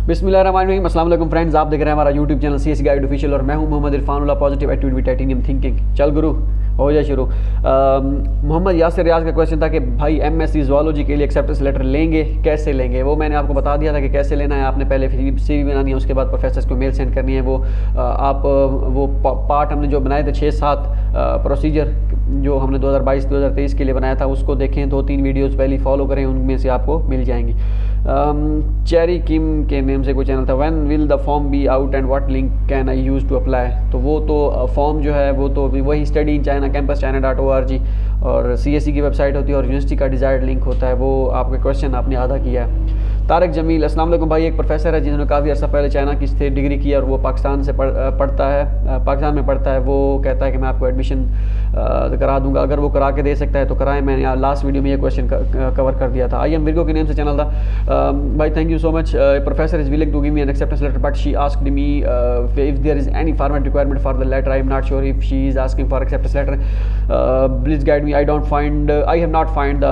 बिस्मिल्लाहिर्रहमानिर्रहीम। अस्सलाम वालेकुम फ्रेंड्स, आप देख रहे हैं हमारा YouTube channel CSC guide official और मैं हूं Mohammad Irfanullah, positive attitude with titanium thinking. चल गुरु हो जाए शुरू। मोहम्मद यासिर रियाज का क्वेश्चन था कि भाई MSc ज़ूलॉजी के लिए एक्सेप्टेंस लेटर लेंगे, कैसे लेंगे? वो मैंने आपको बता दिया था कि कैसे लेना है। आपने पहले CV बनानी है, उसके बाद प्रोफेसर्स को मेल सेंड करनी है। वो पार्ट हमने जो बनाए थे 6-7 प्रोसीजर जो हमने 2022-2023 के लिए बनाया था, उसको देखें, 2-3 वीडियोज़ पहले फॉलो करें, उनमें से आपको मिल जाएंगी। चेरी किम के नेम से कोई चैनल था, when will the form be out and what link can I use to apply? तो वो तो फॉर्म जो है वो तो वही study in China campus china.org और CSC की वेबसाइट होती है और यूनिवर्सिटी का डिज़ायर्ड लिंक होता है। वो आपका क्वेश्चन आपने आधा किया है। तारिक जमील, अस्सलाम वालेकुम भाई। एक प्रोफेसर है जिन्होंने काफ़ी अर्सा पहले चाइना की से डिग्री की और वो पाकिस्तान से पढ़ता है, पाकिस्तान में पढ़ता है। वो कहता है कि मैं आपको एडमिशन करा दूंगा, अगर वो करा के दे सकता है तो कराएं। मैंने लास्ट वीडियो में ये क्वेश्चन कवर कर दिया था। आई एम विर्गो के नेम से चैनल था। भाई thank you so much. Professor is willing to give me an acceptance letter but she asked me if there is any format requirement for the letter. I am not sure if she is asking for acceptance letter, please guide me. I have not find the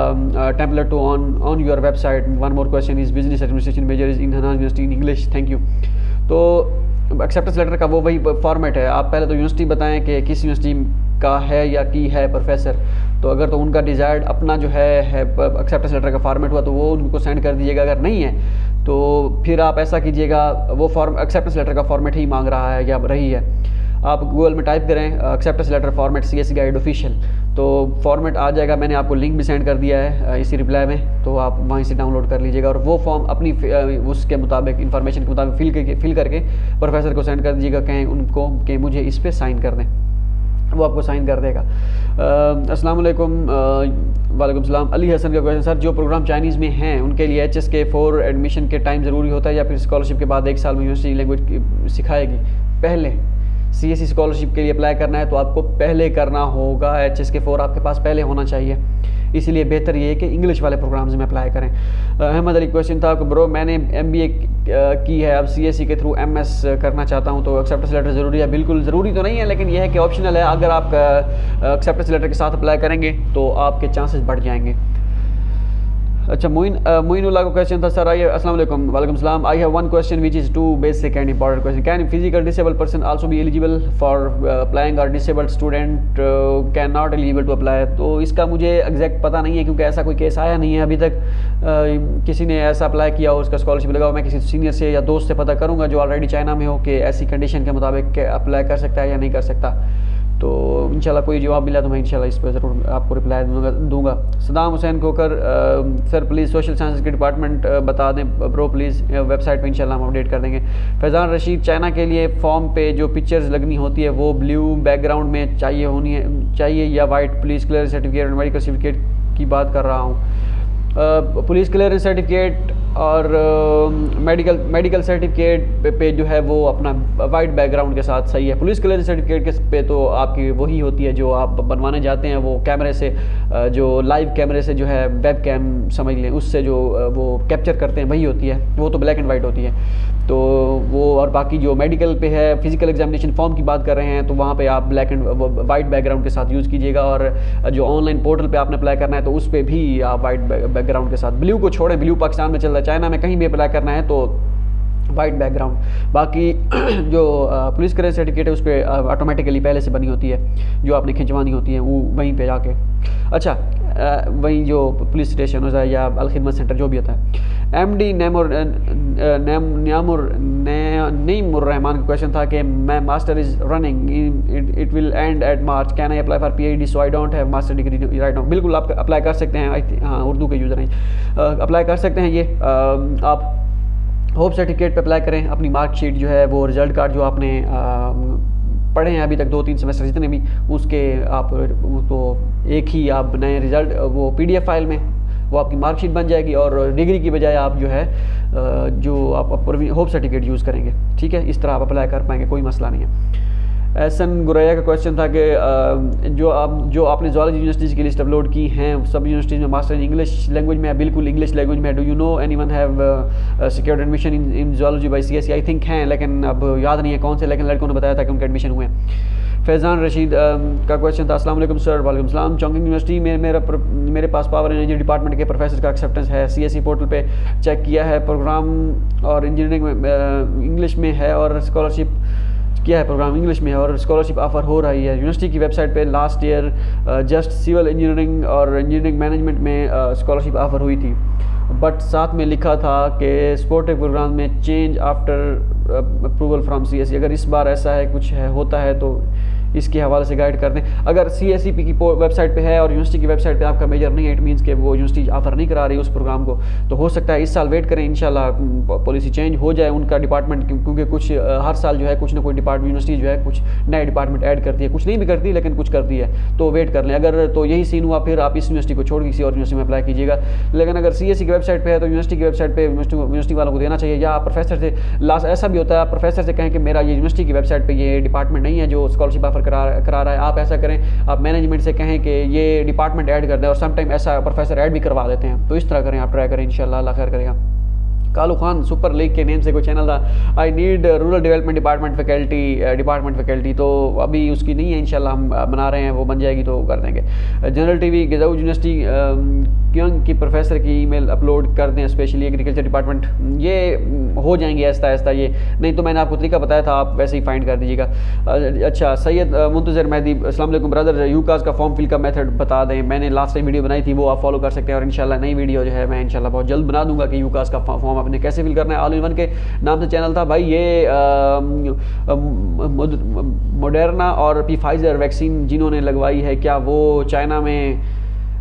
template to on your website. One more question is business administration major is in Hanan University in English. Thank you. तो acceptance letter का वो वही format है। आप पहले तो university बताएं कि किस यूनिवर्सिटी का है या की है प्रोफेसर। तो अगर तो उनका डिज़ायर्ड अपना जो है एक्सेप्टेंस लेटर का फॉर्मेट हुआ तो वो उनको सेंड कर दीजिएगा। अगर नहीं है तो फिर आप ऐसा कीजिएगा, वो फॉर्म एक्सेप्टेंस लेटर का फॉर्मेट ही मांग रहा है या रही है, आप गूगल में टाइप करें acceptance letter format CSC guide official, तो फॉर्मेट आ जाएगा। मैंने आपको लिंक भी सेंड कर दिया है इसी रिप्लाई में, तो आप वहीं से डाउनलोड कर लीजिएगा और वो फॉर्म अपनी उसके मुताबिक इंफॉर्मेशन के मुताबिक फिल करके प्रोफेसर को सेंड कर दीजिएगा, कहें उनको कि मुझे इस पर साइन कर दें, वो आपको साइन कर देगा। अस्सलाम वालेकुम। वालेकुम सलाम। अली हसन का क्वेश्चन, सर जो प्रोग्राम चाइनीज़ में हैं उनके लिए HSK4 एडमिशन के टाइम ज़रूरी होता है या फिर स्कॉलरशिप के बाद 1 साल में यूनिवर्सिटी लैंग्वेज सिखाएगी? पहले CSC स्कॉलरशिप के लिए अप्लाई करना है तो आपको पहले करना होगा, HSK4 आपके पास पहले होना चाहिए, इसलिए बेहतर ये है कि इंग्लिश वाले प्रोग्राम्स में अप्लाई करें। अहमद अली क्वेश्चन था कि ब्रो मैंने MBA की है, अब CSC के थ्रू MS करना चाहता हूँ तो एक्सेप्टेंस लेटर ज़रूरी है? बिल्कुल ज़रूरी तो नहीं है, लेकिन यह है कि ऑप्शनल है। अगर आप एक्सेप्टेंस लेटर के साथ अप्लाई करेंगे तो आपके चांसेस बढ़ जाएंगे। अच्छा, मोइनुल्लाह का क्वेश्चन था, सर आइए। अस्सलाम वालेकुम। वालेकुम सलाम। I have one question which is too basic and important question. Can physical disable person also be eligible for applying or disabled student can not eligible to apply? तो इसका मुझे एग्जैक्ट पता नहीं है क्योंकि ऐसा कोई केस आया नहीं है अभी तक। किसी ने ऐसा अप्लाई किया हो, उसका स्कॉलरशिप लगा हो। मैं किसी सीनियर से या दोस्त से पता करूँगा जो ऑलरेडी चाइना में हो कि ऐसी कंडीशन के मुताबिक अप्लाई कर सकता है या नहीं कर सकता। तो इंशाल्लाह कोई जवाब मिला तो मैं इंशाल्लाह इस पर ज़रूर आपको रिप्लाई दूंगा। सदाम हुसैन खोकर, सर प्लीज़ सोशल साइंस के डिपार्टमेंट बता दें ब्रो प्लीज़, वेबसाइट पे इंशाल्लाह हम अपडेट कर देंगे। फैज़ान रशीद, चाइना के लिए फॉर्म पे जो पिक्चर्स लगनी होती है वो ब्लू बैकग्राउंड में चाहिए या वाइट? पुलिस क्लियरेंस सर्टिफिकेट और मेडिकल सर्टिफिकेट की बात कर रहा हूँ। पुलिस क्लियरेंस सर्टिफिकेट और मेडिकल सर्टिफिकेट पे जो है वो अपना वाइट बैकग्राउंड के साथ सही है। पुलिस क्लियरेंस सर्टिफिकेट के पे तो आपकी वही होती है जो आप बनवाने जाते हैं, वो कैमरे से जो लाइव कैमरे से जो है वेब कैम समझ लें, उससे जो वो कैप्चर करते हैं वही होती है, वो तो ब्लैक एंड वाइट होती है। तो वो और बाकी जो मेडिकल पे है, फिजिकल एग्जामिनेशन फॉर्म की बात कर रहे हैं तो वहाँ पे आप ब्लैक एंड वाइट बैकग्राउंड के साथ यूज़ कीजिएगा। और जो ऑनलाइन पोर्टल पे आपने अप्लाई करना है तो उस पर भी आप वाइट बैकग्राउंड के साथ, ब्लू को छोड़ें, ब्लू पाकिस्तान में चल रहा है, चाइना में कहीं भी अप्लाई करना है तो वाइट बैकग्राउंड। बाकी जो पुलिस क्लियरेंस सर्टिफिकेट है उस पर ऑटोमेटिकली पहले से बनी होती है, जो आपने खिंचवानी होती है वो वहीं पे जाके। अच्छा, वहीं जो पुलिस स्टेशन होता है या अलखिदमत सेंटर जो भी होता है। MD नईमुर रहमान का क्वेश्चन था कि मैं master is running, it will end at March, can I apply for PhD so I don't have master degree right now? बिल्कुल आप अप्लाई कर सकते हैं। हाँ, उर्दू के यूज़र हैं, अप्लाई कर सकते हैं। ये आप होप सर्टिफिकेट पे अप्लाई करें। अपनी मार्कशीट जो है वो रिज़ल्ट कार्ड जो आपने पढ़े हैं अभी तक 2-3 सेमेस्टर जितने भी, उसके आप तो एक ही आप नए रिज़ल्ट वो PDF फाइल में वो आपकी मार्कशीट बन जाएगी और डिग्री की बजाय आप जो है जो आप होप सर्टिफिकेट यूज़ करेंगे। ठीक है, इस तरह आप अप्लाई कर पाएंगे, कोई मसला नहीं है। एहसन गुरैया का क्वेश्चन था कि जो आपने ज़ूलॉजी यूनिवर्सिटीज़ की लिस्ट अपलोड की हैं सब यूनिवर्सिटीज़ में मास्टर इंग्लिश लैंग्वेज में है, बिल्कुल इंग्लिश लैंग्वेज में है। Do you know anyone have secured admission in zoology by CSC? I think हैं, लेकिन अब याद नहीं है कौन से, लेकिन लड़कों ने बताया था कि उनके एडमिशन हुए हैं। फैज़ान रशीद का क्वेश्चन था, अस्सलाम वालेकुम सर। वालेकुम सलाम। चौंकिंग यूनिवर्सिटी में मेरे पास पावर एंड एनर्जी डिपार्टमेंट के प्रोफेसर का एक्सेप्टेंस है। CSC पोर्टल पे चेक किया है, प्रोग्राम और इंजीनियरिंग में इंग्लिश में है और स्कॉलरशिप किया है, प्रोग्राम इंग्लिश में है और स्कॉलरशिप ऑफ़र हो रही है। यूनिवर्सिटी की वेबसाइट पे last year just civil engineering और इंजीनियरिंग मैनेजमेंट में स्कॉलरशिप ऑफ़र हुई थी, बट साथ में लिखा था कि स्पोर्टिव प्रोग्राम में change after approval from CSC। अगर इस बार ऐसा है कुछ है होता है तो इसके हवाले से गाइड कर दें। अगर CSC की वेबसाइट पे है और यूनिवर्सिटी की वेबसाइट पे आपका मेजर नहीं है, इट मीन्स कि वो यूनिवर्सिटी ऑफर नहीं करा रही उस प्रोग्राम को, तो हो सकता है इस साल वेट करें, इंशाल्लाह पॉलिसी चेंज हो जाए उनका डिपार्टमेंट, क्योंकि कुछ हर साल जो है कुछ ना कोई डिपार्टमेंट यूनिवर्सिटी जो है कुछ नए डिपार्टमेंट ऐड करती है, कुछ नहीं भी करती लेकिन कुछ करती है, तो वेट कर लें। अगर तो यही सीन हुआ फिर आप इस यूनिवर्सिटी को छोड़ किसी और यूनिवर्सिटी में अप्लाई कीजिएगा, लेकिन अगर CSC की वेबसाइट पर है तो यूनिवर्सिटी की वेबसाइट पर यूनिवर्सिटी वालों को देना चाहिए, या प्रोफेसर से लास्ट ऐसा भी होता है प्रोफेसर से कहें कि मेरा ये यूनिवर्सिटी की वेबसाइट पर ये डिपार्टमेंट नहीं है जो स्कॉलरशिप ऑफर करा रहा है, आप ऐसा करें, आप मैनेजमेंट से कहें कि ये डिपार्टमेंट ऐड कर दें, और समटाइम ऐसा प्रोफेसर ऐड भी करवा देते हैं, तो इस तरह करें, आप ट्राई करें, इंशाल्लाह अल्लाह खैर करेगा। कालू खान सुपर लीग के नेम से कोई चैनल था, I need rural development department faculty, तो अभी उसकी नहीं है, इंशाल्लाह हम बना रहे हैं, वो बन जाएगी तो कर देंगे। जनरल TV गजाऊ यूनिवर्सिटी क्यों की प्रोफेसर की ईमेल अपलोड कर दें, स्पेशली एग्रीकल्चर डिपार्टमेंट, ये हो जाएंगे आहिस्ता आहिस्ता, ये नहीं तो मैंने आपको तरीका बताया था, आप वैसे ही फाइंड कर दीजिएगा। अच्छा, सैयद मुंतज़र मेहदी, अस्सलाम वालेकुम ब्रदर, यूकास का फॉर्म फिल का मेथड बता दें। मैंने लास्ट टाइम वीडियो बनाई थी, वो आप फॉलो कर सकते हैं, और इंशाल्लाह नई वीडियो जो है मैं इंशाल्लाह बहुत जल्द बना दूंगा कि यूकास का फॉर्म आपने कैसे फिल करना है। ऑल इन वन के नाम से चैनल था भाई, ये मॉडर्ना और फाइजर वैक्सीन जिन्होंने लगवाई है, क्या वो चाइना में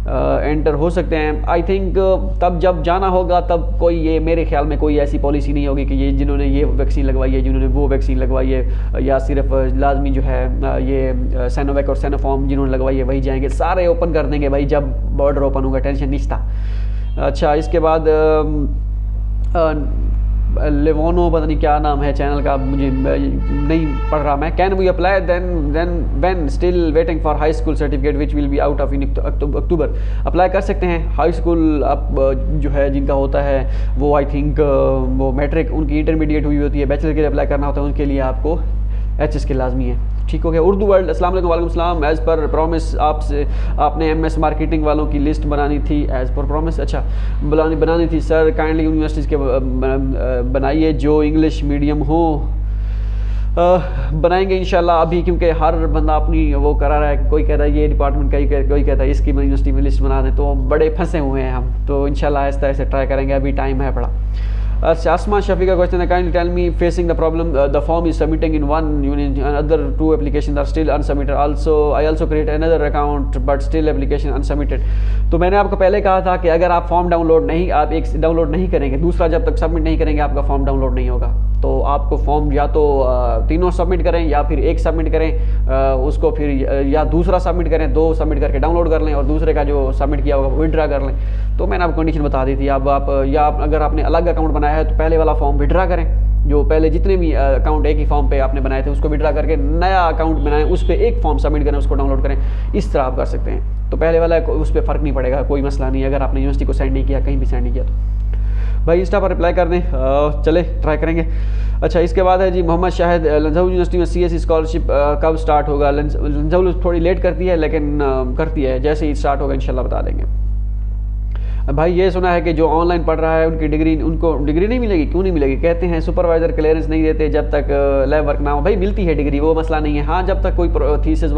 एंटर हो सकते हैं? आई थिंक तब जब जाना होगा तब कोई, ये मेरे ख्याल में कोई ऐसी पॉलिसी नहीं होगी कि ये जिन्होंने ये वैक्सीन लगवाई है, जिन्होंने वो वैक्सीन लगवाई है, या सिर्फ लाजमी जो है ये सैनोवैक और सैनोफॉर्म जिन्होंने लगवाई है वही जाएंगे, सारे ओपन कर देंगे भाई जब बॉर्डर ओपन होगा, टेंशन नहीं था। अच्छा, इसके बाद लेवोनो, पता नहीं क्या नाम है चैनल का, मुझे नहीं पढ़ रहा मैं। Can we apply then when still waiting for high school certificate which will be out of in October? Apply कर सकते हैं, हाई स्कूल अब जो है जिनका होता है वो आई थिंक वो मैट्रिक उनकी इंटरमीडिएट हुई होती है, बैचलर के लिए अप्लाई करना होता है, उनके लिए आपको HS के लाजमी है। ठीक हो गया। उर्दू वर्ल्ड, अस्सलाम वालेकुम। वालेकुम सलाम। एज़ पर प्रॉमिस आपने MS मार्केटिंग वालों की लिस्ट बनानी थी, एज़ पर प्रॉमिस, अच्छा बनानी थी सर, काइंडली यूनिवर्सिटीज़ के बनाइए जो इंग्लिश मीडियम हो। बनाएंगे इंशाल्लाह अभी, क्योंकि हर बंदा अपनी वो करा रहा है, कोई कह रहा है ये डिपार्टमेंट का, कोई कहता है इसकी यूनिवर्सिटी में लिस्ट बना दें, तो बड़े फंसे हुए हैं हम, तो इंशाल्लाह ऐसा ऐसे ट्राई करेंगे, अभी टाइम है बड़ा। आसमा शफी का क्वेश्चन है, kindly tell me facing the problem the form is submitting in one union, other 2 application are still unsubmitted, I also create another account but still application unsubmitted. तो मैंने आपको पहले कहा था कि अगर आप फॉर्म आप एक डाउनलोड नहीं करेंगे, दूसरा जब तक सबमिट नहीं करेंगे आपका फॉर्म डाउनलोड नहीं होगा, तो आपको फॉर्म या तो तीनों सबमिट करें या फिर एक सबमिट करें, उसको फिर या दूसरा सबमिट करें, 2 सबमिट करके डाउनलोड कर लें और दूसरे का जो सबमिट किया होगा वो विड्रा कर लें। तो मैंने आपको कंडीशन बता दी थी। अब आप अगर आपने अलग अकाउंट बनाया है तो पहले वाला फॉर्म विड्रा करें, जो पहले जितने भी अकाउंट एक ही फॉर्म पे आपने बनाए थे उसको विड्रा करके नया अकाउंट बनाएं, उस पर एक फॉर्म सबमिट करें, उसको डाउनलोड करें, इस तरह आप कर सकते हैं। तो पहले वाला उस पर फ़र्क नहीं पड़ेगा, कोई मसला नहीं, अगर आपने यूनिवर्सिटी को सेंड नहीं किया, कहीं भी सेंड नहीं किया तो भाई इंस्टा पर रिप्लाई कर दें, चले ट्राई करेंगे। अच्छा, इसके बाद है जी मोहम्मद शाहिद, लंजाऊ यूनिवर्सिटी में CSC स्कॉलरशिप कब स्टार्ट होगा? लंजाऊ थोड़ी लेट करती है लेकिन करती है, जैसे ही स्टार्ट होगा इंशाल्लाह बता देंगे। भाई ये सुना है कि जो ऑनलाइन पढ़ रहा है उनको डिग्री नहीं मिलेगी, क्यों नहीं मिलेगी? कहते हैं सुपरवाइज़र क्लियरेंस नहीं देते जब तक लैब वर्क ना हो। भाई मिलती है डिग्री, वो मसला नहीं है। हाँ, जब तक कोई थीसिस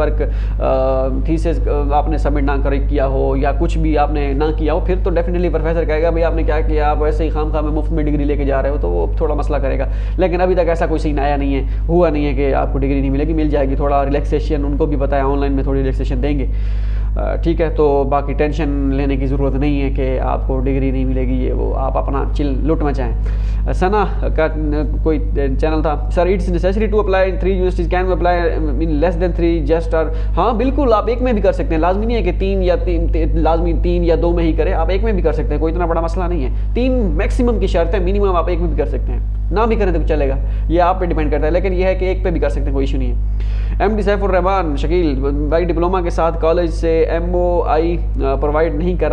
आपने सबमिट ना किया हो या कुछ भी आपने ना किया हो, फिर तो डेफिनेटली प्रोफेसर कहेगा भाई आपने क्या किया, आप ऐसे ही खामखा में मुफ्त में डिग्री लेके जा रहे हो, तो वो थोड़ा मसला करेगा। लेकिन अभी तक ऐसा कोई सीन आया नहीं है, हुआ नहीं है कि आपको डिग्री नहीं मिलेगी, मिल जाएगी। थोड़ा रिलैक्सेशन उनको भी पता है, ऑनलाइन में थोड़ी रिलैक्सेशन देंगे, ठीक है। तो बाकी टेंशन लेने की ज़रूरत नहीं है कि आपको डिग्री नहीं मिलेगी, ये वो, आप अपना चिल लुट मचाएं। सना का कोई चैनल था, sir it's necessary to apply in 3 universities, can we apply in less than 3 just? और हाँ बिल्कुल, आप एक में भी कर सकते हैं, लाजमी नहीं है कि 3 या 2 में ही करें, आप एक में भी कर सकते हैं, कोई इतना बड़ा मसला नहीं है। 3 मैक्सिमम की शर्त है, मिनिमम आप एक में भी कर सकते हैं। ना भी करें तो चलेगा, ये आप पे डिपेंड करता है, लेकिन ये है कि एक पे भी कर सकते हैं, कोई इशू नहीं है। MD सैफुर रहमान शकील भाई, डिप्लोमा के साथ कॉलेज से MOI प्रोवाइड नहीं कर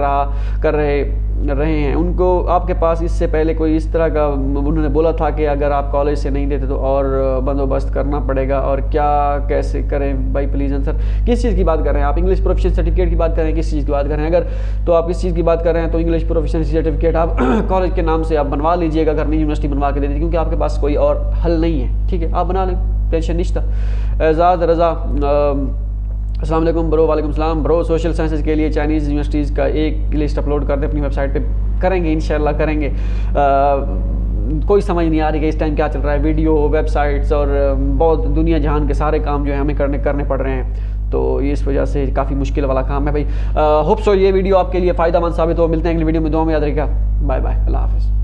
रहे हैं, उनको आपके पास इससे पहले कोई इस तरह का उन्होंने बोला था कि अगर आप कॉलेज से नहीं देते तो और बंदोबस्त करना पड़ेगा, और क्या कैसे करें भाई प्लीज़ आंसर। किस चीज़ की बात कर रहे हैं आप? इंग्लिश प्रोफिशिएंसी सर्टिफिकेट की बात कर रहे हैं, किस चीज़ की बात कर रहे हैं? अगर तो आप इस चीज़ की बात कर रहे हैं तो इंग्लिश प्रोफिशिएंसी सर्टिफिकेट आप कॉलेज के नाम से आप बनवा लीजिएगा, अगर नहीं यूनिवर्सिटी बनवा के दे दी, क्योंकि आपके पास कोई और हल नहीं है, ठीक है, आप बना लें, टेंशन नहीं था। एजाज रज़ा अस्सलाम वालेकुम ब्रो। वालेकुम सलाम ब्रो। सोशल साइंसेज के लिए चाइनीज़ यूनिवर्सिटीज़ का एक लिस्ट अपलोड कर दें अपनी वेबसाइट पे, करेंगे इंशाल्लाह करेंगे। कोई समझ नहीं आ रही कि इस टाइम क्या चल रहा है, वीडियो वेबसाइट्स और बहुत दुनिया जहान के सारे काम जो है हमें करने पड़ रहे हैं, तो इस वजह से काफ़ी मुश्किल वाला काम है भाई। होप सो ये वीडियो आपके लिए फ़ायदेमंद साबित हो। मिलते हैं अगली वीडियो में, दुआ में याद रखिएगा। बाय बाय, अल्लाह हाफ़िज़।